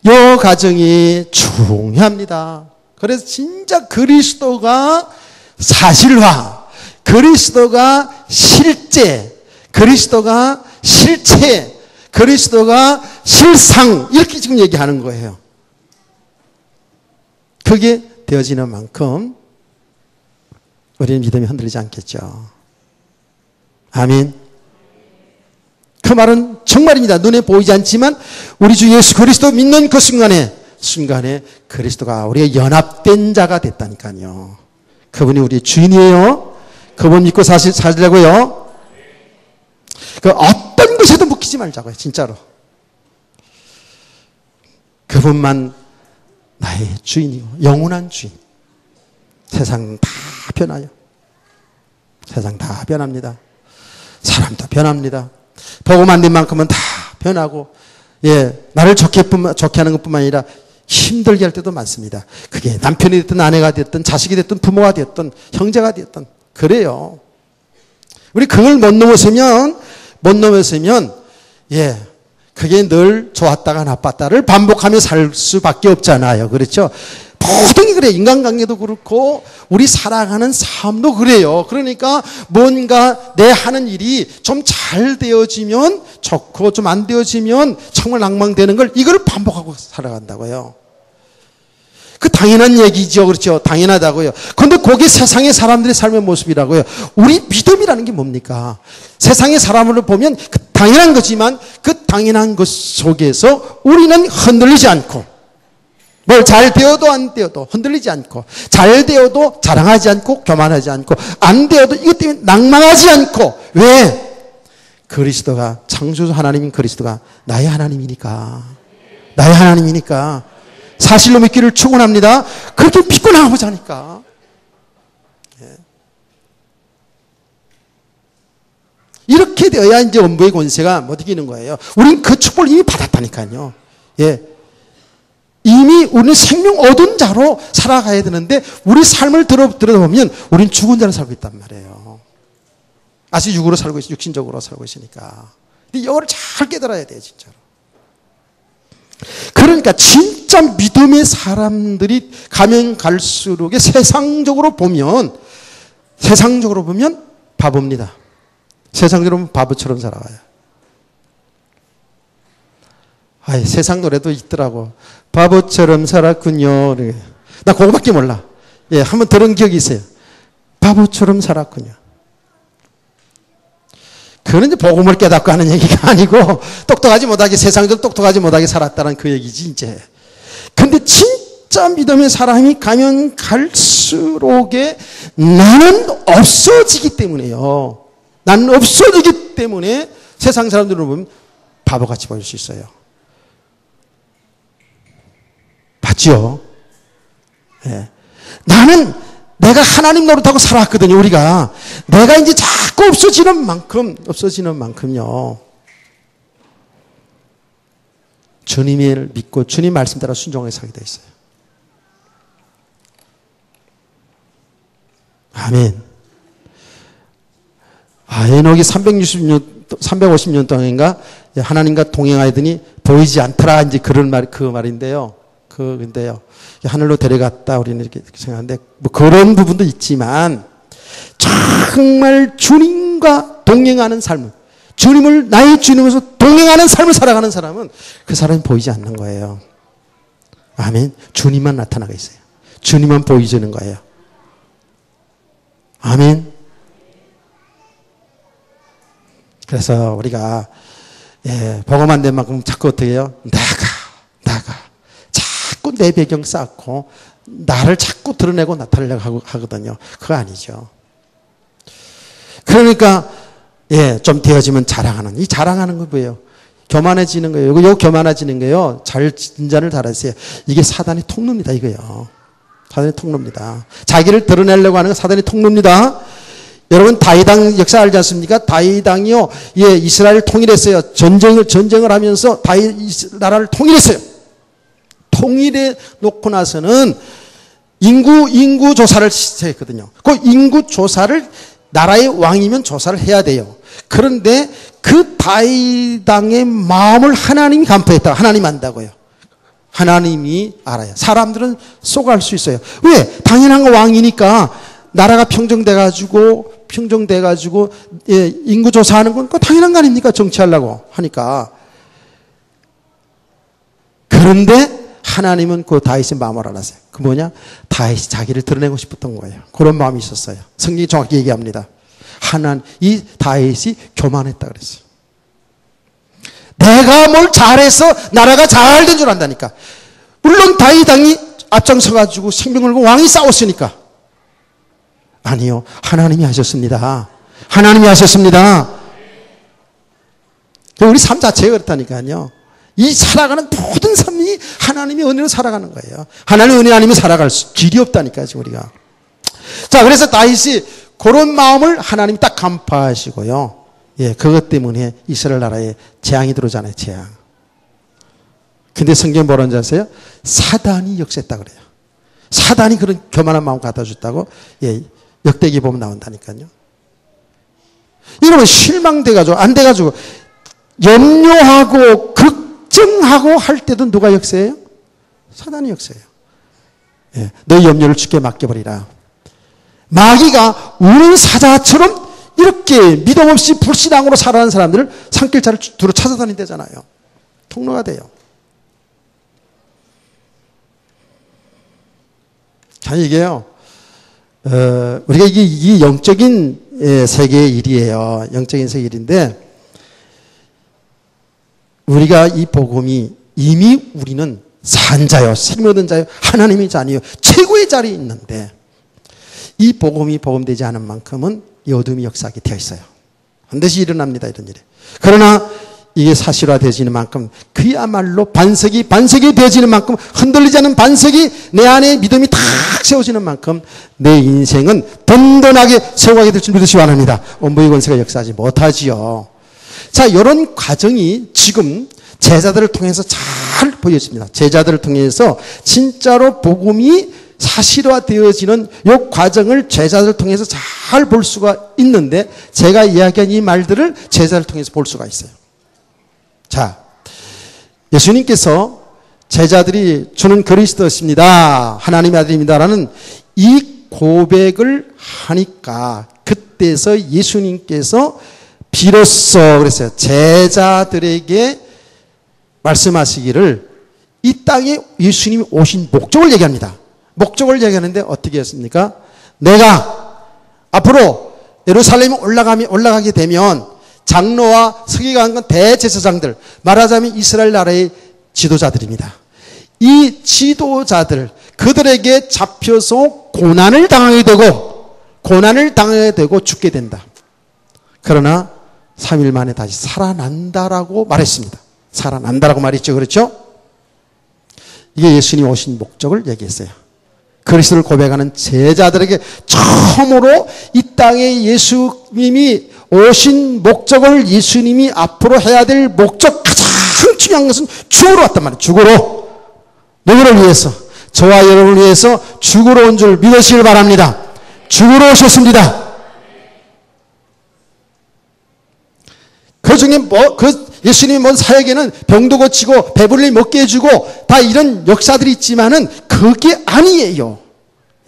A: 이 과정이 중요합니다. 그래서 진짜 그리스도가 사실화, 그리스도가 실제, 그리스도가 실체, 그리스도가 실상 이렇게 지금 얘기하는 거예요. 그게 되어지는 만큼 우리는 믿음이 흔들리지 않겠죠. 아멘. 그 말은 정말입니다. 눈에 보이지 않지만 우리 주 예수 그리스도 믿는 그 순간에 그리스도가 우리의 연합된 자가 됐다니까요. 그분이 우리의 주인이에요. 그분 믿고 살자고요. 그 어떤 것에도 묶이지 말자고요. 진짜로. 그분만 나의 주인이고 영원한 주인. 세상 다 변해요. 세상 다 변합니다. 사람도 변합니다. 복음 안 된 만큼은 다 변하고, 나를 좋게 하는 것뿐만 아니라 힘들게 할 때도 많습니다. 그게 남편이 됐든 아내가 됐든 자식이 됐든 부모가 됐든 형제가 됐든 그래요. 우리 그걸 못 넘어서면 그게 늘 좋았다가 나빴다를 반복하며 살 수밖에 없잖아요. 그렇죠? 모든 게 그래요. 인간관계도 그렇고 우리 살아가는 삶도 그래요. 그러니까 뭔가 내 하는 일이 좀 잘 되어지면 좋고 좀 안 되어지면 정말 낭망되는 걸 이걸 반복하고 살아간다고요. 그 당연한 얘기죠. 그렇죠? 당연하다고요. 그런데 그게 세상의 사람들의 삶의 모습이라고요. 우리 믿음이라는 게 뭡니까? 세상의 사람을 보면 그 당연한 거지만 그 당연한 것 속에서 우리는 흔들리지 않고 뭘 잘 되어도 안 되어도 흔들리지 않고 잘 되어도 자랑하지 않고 교만하지 않고 안 되어도 이것 때문에 낭망하지 않고 왜? 그리스도가 창조주 하나님인 그리스도가 나의 하나님이니까 사실로 믿기를 축원합니다. 그렇게 믿고 나가보자니까. 이렇게 되어야 이제 원부의 권세가 못 이기는 거예요. 우린 그 축복을 이미 받았다니까요. 이미 우리는 생명 얻은 자로 살아가야 되는데 우리 삶을 들어보면 우린 죽은 자로 살고 있단 말이에요. 아직 육으로 살고 있어, 육신적으로 살고 있으니까. 근데 이걸 잘 깨달아야 돼요, 진짜로. 그러니까 진짜 믿음의 사람들이 가면 갈수록 세상적으로 보면 바보입니다. 세상적으로 보면 바보처럼 살아가요. 세상 노래도 있더라고. 바보처럼 살았군요. 나 그거밖에 몰라. 한번 들은 기억이 있어요. 바보처럼 살았군요. 그건 이제 복음을 깨닫고 하는 얘기가 아니고 똑똑하지 못하게 세상적으로 똑똑하지 못하게 살았다는 그 얘기지 이제. 근데 진짜 믿음의 사람이 가면 갈수록에 나는 없어지기 때문에요. 나는 없어지기 때문에 세상 사람들을 보면 바보같이 보일 수 있어요. 맞죠? 나는 내가 하나님 노릇하고 살았거든요. 우리가 내가 이제 자꾸 없어지는 만큼요. 주님을 믿고 주님 말씀 따라 순종하게 살게 돼 있어요. 아멘. 에녹이 350년 동안인가 하나님과 동행하더니 보이지 않더라. 이제 그 말인데요. 근데요. 하늘로 데려갔다. 우리는 이렇게 생각하는데, 그런 부분도 있지만, 정말 주님과 동행하는 삶을, 나의 주님으로서 동행하는 삶을 살아가는 사람은 그 사람이 보이지 않는 거예요. 아멘. 주님만 나타나고 있어요. 주님만 보여주는 거예요. 아멘. 그래서 우리가, 복음 안 된 만큼 자꾸 어떻게 해요? 나가. 자꾸 내 배경 쌓고 나를 자꾸 드러내고 나타내려고 하거든요. 그거 아니죠. 그러니까 좀 되어지면 자랑하는 거 뭐예요? 교만해지는 거예요. 요 교만해지는 거예요. 진단을 잘 하세요. 이게 사단의 통로입니다. 이거요. 사단의 통로입니다. 자기를 드러내려고 하는 건 사단의 통로입니다. 여러분 다윗왕 역사 알지 않습니까? 다윗왕이요, 이스라엘을 통일했어요. 전쟁을 하면서 나라를 통일했어요. 통일해 놓고 나서는 인구 조사를 했거든요. 그 인구 조사를 나라의 왕이면 조사를 해야 돼요. 그런데 그 다윗왕의 마음을 하나님이 간파했다. 하나님 안다고요. 하나님이 알아요. 사람들은 속알 수 있어요. 왜? 당연한 거 왕이니까 나라가 평정돼가지고 인구 조사하는 건 당연한 거 아닙니까? 정치하려고 하니까. 그런데 하나님은 그 다윗의 마음을 알았어요. 그 뭐냐? 다윗이 자기를 드러내고 싶었던 거예요. 그런 마음이 있었어요. 성경이 정확히 얘기합니다. 이 다윗이 교만했다 그랬어요. 내가 뭘 잘해서 나라가 잘 된 줄 안다니까. 물론 다윗 당이 앞장서가지고 생명을 걸고 왕이 싸웠으니까. 아니요. 하나님이 하셨습니다. 하나님이 하셨습니다. 우리 삶 자체가 그렇다니까요. 이 살아가는 모든 삶이 하나님의 은혜로 살아가는 거예요. 하나님의 은혜 아니면 살아갈 길이 없다니까요, 우리가. 자, 그래서 다윗이 그런 마음을 하나님이 딱 간파하시고요. 예, 그것 때문에 이스라엘 나라에 재앙이 들어오잖아요, 재앙. 근데 성경 뭐라는 줄 아세요? 사단이 역사했다 그래요. 사단이 그런 교만한 마음 갖다 줬다고, 예, 역대기 보면 나온다니까요. 이러면 실망돼가지고, 안 돼가지고, 염려하고, 걱정하고 할 때도 누가 역사해요? 사단이 역사해요. 예, 너희 염려를 주께 맡겨버리라. 마귀가 우는 사자처럼 이렇게 믿음 없이 불신앙으로 살아가는 사람들을 산길자를 두루 찾아다닌다잖아요. 통로가 돼요. 자, 이게요, 우리가 이게 영적인 세계의 일이에요. 영적인 세계의 일인데, 우리가 이 복음이 이미 우리는 산자요, 생명 얻은 자요, 하나님의 자녀요, 최고의 자리에 있는데, 이 복음이 복음되지 않은 만큼은 이 어둠이 역사하게 되어 있어요. 반드시 일어납니다, 이런 일이. 그러나 이게 사실화되어지는 만큼 그야말로 반석이 되어지는 만큼 흔들리지 않는 반석이 내 안에 믿음이 탁 세워지는 만큼 내 인생은 든든하게 세워가게 될 줄 믿으시기 바랍니다. 원부의 권세가 역사하지 못하지요. 자, 이런 과정이 지금 제자들을 통해서 잘 보여집니다. 제자들을 통해서 진짜로 복음이 사실화되어지는 이 과정을 제자들을 통해서 잘 볼 수가 있는데, 제가 이야기한 이 말들을 제자를 통해서 볼 수가 있어요. 자, 예수님께서 제자들이 주는 그리스도십니다, 하나님의 아들입니다라는 이 고백을 하니까 그때서 예수님께서 비로소 그랬어요. 제자들에게 말씀하시기를 이 땅에 예수님이 오신 목적을 얘기합니다. 목적을 얘기하는데 어떻게 했습니까? 내가 앞으로 예루살렘에 올라가게 되면 장로와 서기관과 대제사장들, 말하자면 이스라엘 나라의 지도자들입니다. 이 지도자들, 그들에게 잡혀서 고난을 당하게 되고 죽게 된다. 그러나 3일 만에 다시 살아난다라고 말했습니다. 살아난다라고 말했죠. 그렇죠? 이게 예수님이 오신 목적을 얘기했어요. 그리스도를 고백하는 제자들에게 처음으로 이 땅에 예수님이 오신 목적을, 예수님이 앞으로 해야 될 목적, 가장 중요한 것은 죽으러 왔단 말이에요. 죽으러. 누구를 위해서? 저와 여러분을 위해서 죽으러 온 줄 믿으시길 바랍니다. 죽으러 오셨습니다. 그 중에 예수님이 뭔 사역에는 병도 고치고 배불리 먹게 해주고 다 이런 역사들이 있지만은 그게 아니에요.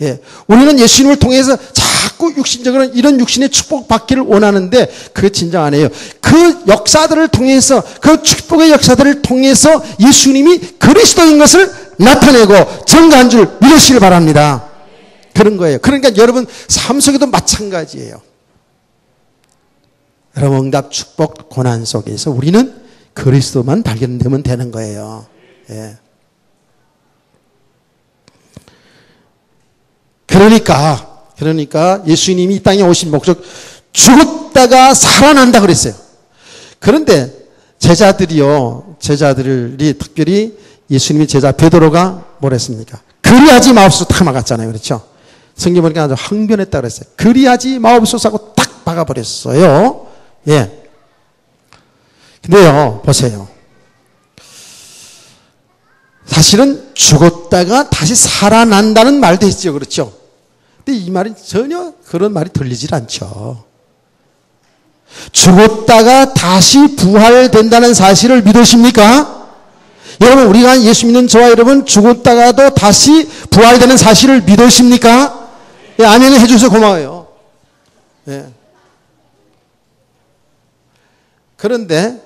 A: 예. 우리는 예수님을 통해서 자꾸 육신적으로 이런 육신의 축복 받기를 원하는데 그게 진정 아니에요. 그 역사들을 통해서, 그 축복의 역사들을 통해서 예수님이 그리스도인 것을 나타내고 증거한 줄 믿으시길 바랍니다. 그런 거예요. 그러니까 여러분 삶 속에도 마찬가지예요. 여러분 응답, 축복, 고난 속에서 우리는 그리스도만 발견되면 되는 거예요. 예. 그러니까 예수님이 이 땅에 오신 목적, 죽었다가 살아난다 그랬어요. 그런데 제자들이 특별히 예수님의 제자 베드로가 뭐랬습니까? 그리하지 마옵소서 딱 막았잖아요. 그렇죠? 성경 보니까 아주 항변했다 그랬어요. 그리하지 마옵소서 하고 딱 박아버렸어요. 예. 근데요, 보세요. 사실은 죽었다가 다시 살아난다는 말도 있죠. 그렇죠? 근데 이 말은 전혀 그런 말이 들리질 않죠. 죽었다가 다시 부활된다는 사실을 믿으십니까? 여러분, 우리가 예수 믿는 저와 여러분, 죽었다가도 다시 부활되는 사실을 믿으십니까? 예, 아멘을 해주셔서 고마워요. 예. 그런데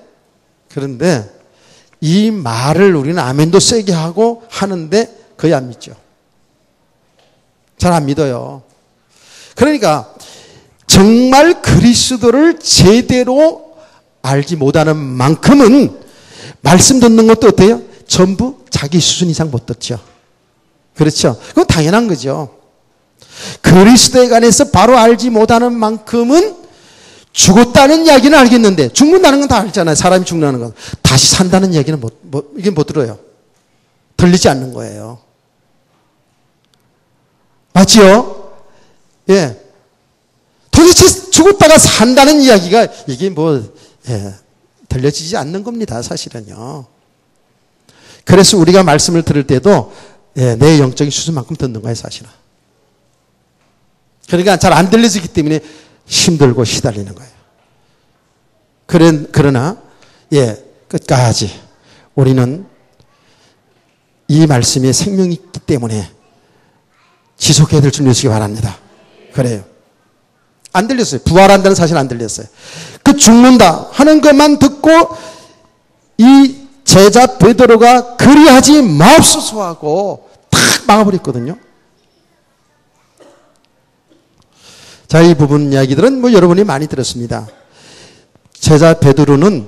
A: 이 말을 우리는 아멘도 세게 하고 하는데 거의 안 믿죠. 잘 안 믿어요. 그러니까 정말 그리스도를 제대로 알지 못하는 만큼은 말씀 듣는 것도 어때요? 전부 자기 수준 이상 못 듣죠. 그렇죠? 그건 당연한 거죠. 그리스도에 관해서 바로 알지 못하는 만큼은 죽었다는 이야기는 알겠는데 죽는다는 건 다 알잖아요. 사람이 죽는다는 건. 다시 산다는 이야기는 이게 못 들어요. 들리지 않는 거예요. 맞지요? 예. 도대체 죽었다가 산다는 이야기가 이게 들려지지 않는 겁니다. 사실은요. 그래서 우리가 말씀을 들을 때도 내 영적인 수준만큼 듣는 거예요. 사실은. 그러니까 잘 안 들려지기 때문에 힘들고 시달리는 거예요. 그러나 끝까지 우리는 이 말씀에 생명이 있기 때문에 지속해야 될 줄 믿으시기 바랍니다. 그래요. 안 들렸어요. 부활한다는 사실 안 들렸어요. 그 죽는다 하는 것만 듣고 이 제자 베드로가 그리하지 마옵소서 하고 탁 막아버렸거든요. 자, 이 부분 이야기들은 여러분이 많이 들었습니다. 제자 베드로는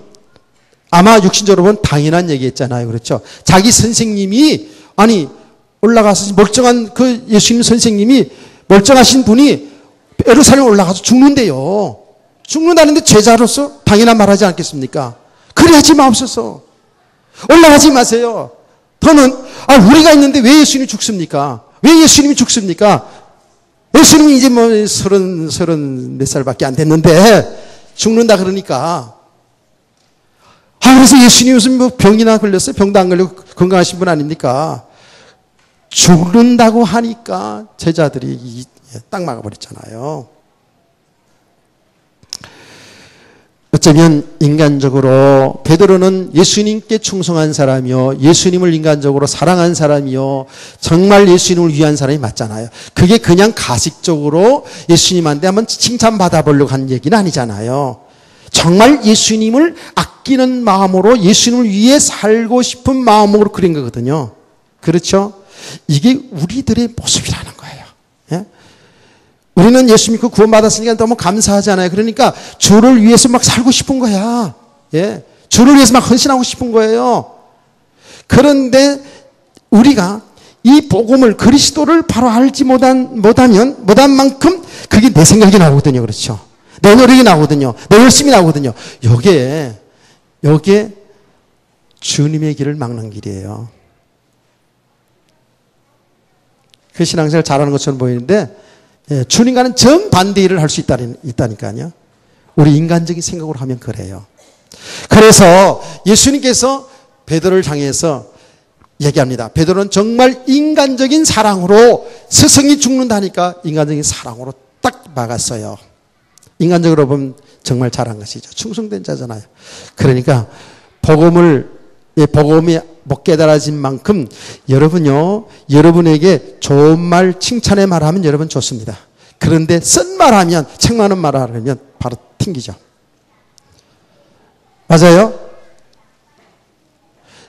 A: 아마 육신적으로 보면 당연한 얘기했잖아요. 그렇죠? 자기 선생님이 올라가서 멀쩡한 그 예수님 선생님이 멀쩡하신 분이 예루살렘 올라가서 죽는데요. 죽는다는데 제자로서 당연한 말 하지 않겠습니까? 그래야지 마옵소서. 올라가지 마세요. 더는 우리가 있는데 왜 예수님이 죽습니까? 왜 예수님이 죽습니까? 예수님이 이제 34살밖에 안 됐는데 죽는다 그러니까. 그래서 예수님이 무슨 병이나 걸렸어요? 병도 안 걸리고 건강하신 분 아닙니까? 죽는다고 하니까 제자들이 딱 막아버렸잖아요. 어쩌면 인간적으로 베드로는 예수님께 충성한 사람이요, 예수님을 인간적으로 사랑한 사람이요, 정말 예수님을 위한 사람이 맞잖아요. 그게 그냥 가식적으로 예수님한테 한번 칭찬받아 보려고 한 얘기는 아니잖아요. 정말 예수님을 아끼는 마음으로 예수님을 위해 살고 싶은 마음으로 그린 거거든요. 그렇죠? 이게 우리들의 모습이라는 거예요. 예? 우리는 예수 믿고 구원받았으니까 너무 감사하잖아요. 그러니까 주를 위해서 막 살고 싶은 거야. 예? 주를 위해서 막 헌신하고 싶은 거예요. 그런데 우리가 이 복음을, 그리스도를 바로 알지 못한 만큼 그게 내 생각이 나오거든요. 그렇죠? 내 노력이 나오거든요. 내 열심이 나오거든요. 요게 주님의 길을 막는 길이에요. 그 신앙생활 잘하는 것처럼 보이는데 주님과는 정반대 일을 할 수 있다니까요. 우리 인간적인 생각으로 하면 그래요. 그래서 예수님께서 베드로를 향해서 얘기합니다. 베드로는 정말 인간적인 사랑으로 스승이 죽는다니까 인간적인 사랑으로 딱 막았어요. 인간적으로 보면 정말 잘한 것이죠. 충성된 자잖아요. 그러니까 복음이 못 깨달아진 만큼 여러분요, 여러분에게 좋은 말, 칭찬의 말 하면 여러분 좋습니다. 그런데 쓴 말 하면, 책 많은 말 하면 바로 튕기죠. 맞아요?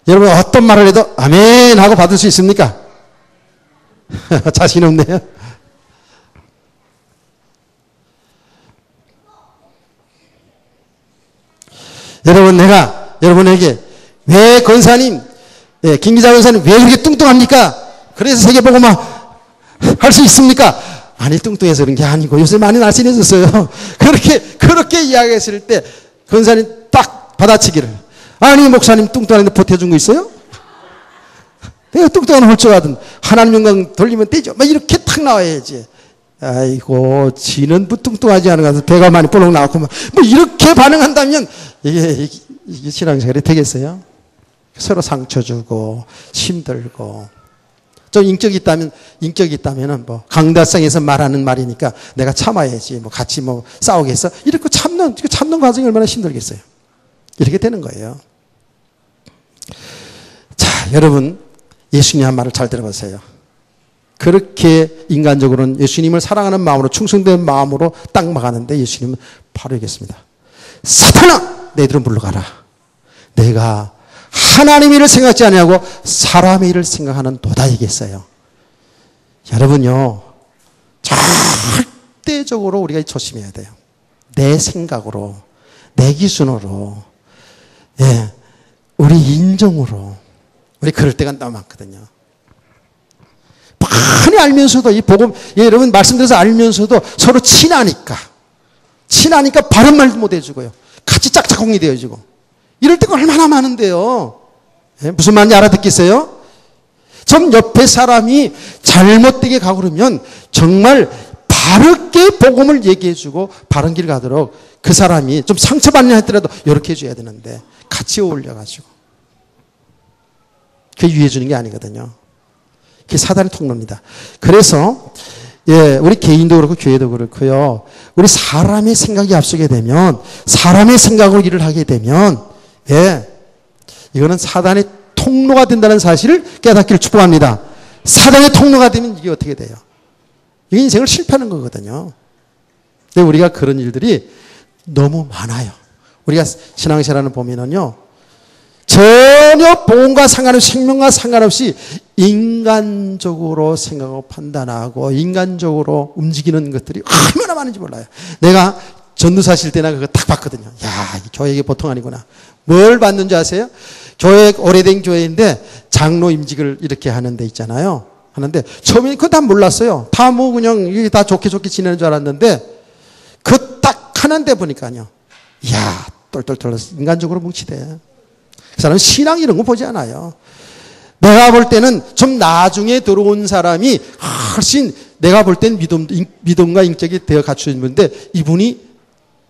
A: 여러분 어떤 말을 해도 아멘 하고 받을 수 있습니까? 자신 없네요. 여러분, 내가 여러분에게 왜 권사님, 김기자 권사님 왜 그렇게 뚱뚱합니까? 그래서 세계복음화 할 수 있습니까? 아니, 뚱뚱해서 그런 게 아니고 요새 많이 날씬해졌어요. 그렇게 이야기했을 때 권사님 딱 받아치기를. 아니, 목사님 뚱뚱한데 보태준 거 있어요? 내가 뚱뚱한 홀쭉하든 하나님 영광 돌리면 되죠. 막 이렇게 탁 나와야지. 아이고, 지는 뚱뚱하지 않은 것 같아서 배가 많이 볼록 나왔고 뭐 이렇게 반응한다면 이게 신앙생활이 되겠어요? 서로 상처 주고 힘들고. 좀 인격이 있다면은 뭐 강다성에서 말하는 말이니까 내가 참아야지, 뭐 같이 뭐 싸우겠어? 이렇게 참는 과정이 얼마나 힘들겠어요? 이렇게 되는 거예요. 자, 여러분, 예수님 한 말을 잘 들어보세요. 그렇게 인간적으로는 예수님을 사랑하는 마음으로, 충성된 마음으로 딱 막았는데 예수님은 바로 얘기했습니다. 사탄아, 너희들은 물러가라. 내가 하나님의 일을 생각하지 않냐고 사람의 일을 생각하는 도다 얘기했어요. 여러분요, 절대적으로 우리가 조심해야 돼요. 내 생각으로, 내 기준으로, 예, 우리 인정으로, 우리 그럴 때가 너무 많거든요. 많이 알면서도 이 복음, 예, 여러분 말씀드려서 알면서도 서로 친하니까 바른 말도 못 해주고요. 같이 짝짝꿍이 되어지고. 이럴 때가 얼마나 많은데요. 예, 무슨 말인지 알아듣겠어요? 좀 옆에 사람이 잘못되게 가고 그러면 정말 바르게 복음을 얘기해주고 바른 길 가도록 그 사람이 좀 상처받는 했더라도 이렇게 해줘야 되는데 같이 어울려가지고 그게 유해주는 게 아니거든요. 그게 사단의 통로입니다. 그래서 예, 우리 개인도 그렇고 교회도 그렇고요. 우리 사람의 생각이 앞서게 되면 사람의 생각으로 일을 하게 되면 예, 이거는 사단의 통로가 된다는 사실을 깨닫기를 축복합니다. 사단의 통로가 되면 이게 어떻게 돼요? 이게 인생을 실패하는 거거든요. 근데 우리가 그런 일들이 너무 많아요. 우리가 신앙생활을 보면은요, 전혀 복음과 상관없이, 생명과 상관없이 인간적으로 생각하고 판단하고 인간적으로 움직이는 것들이 얼마나 많은지 몰라요. 내가 전도사 실 때나 그거 딱 봤거든요. 야, 이 교회 이게 보통 아니구나. 뭘 봤는지 아세요? 교회, 오래된 교회인데 장로 임직을 이렇게 하는 데 있잖아요. 하는데 처음에 그거 다 몰랐어요. 다 뭐 그냥 이게 다 좋게 지내는 줄 알았는데 그 딱 하는데 보니까요. 이야, 똘똘똘 인간적으로 뭉치대. 그 사람은 신앙 이런 거 보지 않아요. 내가 볼 때는 좀 나중에 들어온 사람이 훨씬 내가 볼 땐 믿음과 인격이 되어 갖추어진 분인데 이분이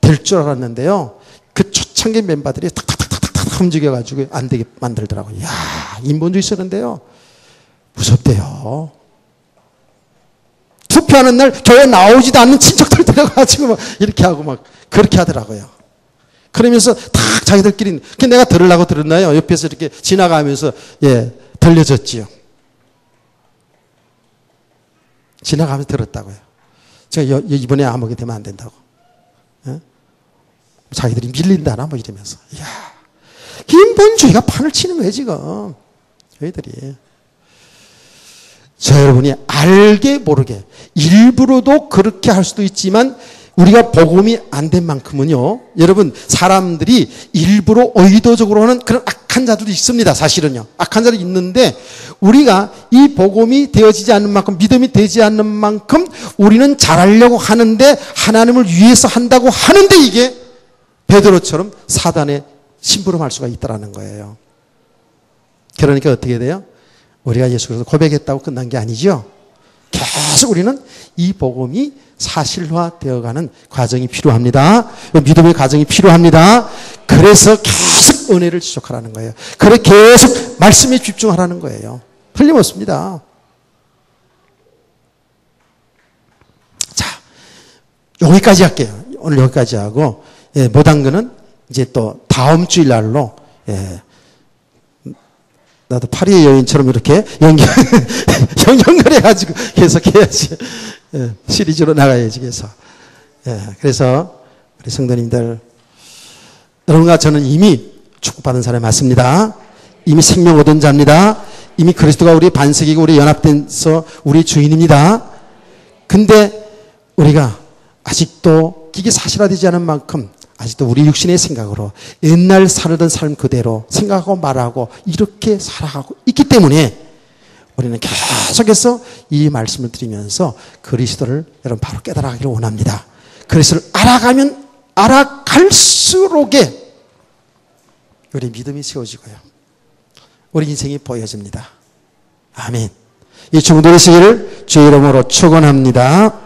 A: 될 줄 알았는데요. 그 초창기 멤버들이 탁탁탁탁탁 움직여가지고 안 되게 만들더라고요. 이야, 인본주의 쓰는데요. 무섭대요. 투표하는 날 교회 나오지도 않는 친척들 데려가지고 막 이렇게 하고 막 그렇게 하더라고요. 그러면서 탁 자기들끼리, 내가 들으려고 들었나요? 옆에서 이렇게 지나가면서, 예, 들려졌지요. 지나가면서 들었다고요. 제가 이번에 아무게 되면 안 된다고. 예? 자기들이 밀린다나 뭐 이러면서. 이야, 인본주의가 판을 치는 거예요, 지금. 저희들이. 저 여러분이 알게 모르게 일부러도 그렇게 할 수도 있지만 우리가 복음이 안 된 만큼은요. 여러분 사람들이 일부러 의도적으로 하는 그런 악한 자들도 있습니다. 사실은요. 악한 자도 있는데 우리가 이 복음이 되어지지 않는 만큼 믿음이 되지 않는 만큼 우리는 잘하려고 하는데 하나님을 위해서 한다고 하는데 이게 베드로처럼 사단의 심부름할 수가 있다라는 거예요. 그러니까 어떻게 돼요? 우리가 예수 그리스도 고백했다고 끝난 게 아니죠. 계속 우리는 이 복음이 사실화되어가는 과정이 필요합니다. 믿음의 과정이 필요합니다. 그래서 계속 은혜를 지속하라는 거예요. 그래 계속 말씀에 집중하라는 거예요. 틀림없습니다. 자, 여기까지 할게요. 오늘 여기까지 하고 예, 못한 거는 이제 또 다음 주일날로 예, 나도 파리의 여인처럼 이렇게 연결해가지고 계속해야지. 예, 시리즈로 나가야지, 그래서. 예, 그래서, 우리 성도님들, 여러분과 저는 이미 축복받은 사람이 맞습니다. 이미 생명 얻은 자입니다. 이미 그리스도가 우리 반석이고 우리 연합돼서 우리 주인입니다. 근데 우리가 아직도 이게 사실화되지 않은 만큼 아직도 우리 육신의 생각으로 옛날 살던 삶 그대로 생각하고 말하고 이렇게 살아가고 있기 때문에 우리는 계속해서 이 말씀을 드리면서 그리스도를 여러분 바로 깨달아가기를 원합니다. 그리스도를 알아가면 알아갈수록에 우리 믿음이 세워지고요. 우리 인생이 보여집니다. 아멘. 이 중도의 시기를 주의 이름으로 축원합니다.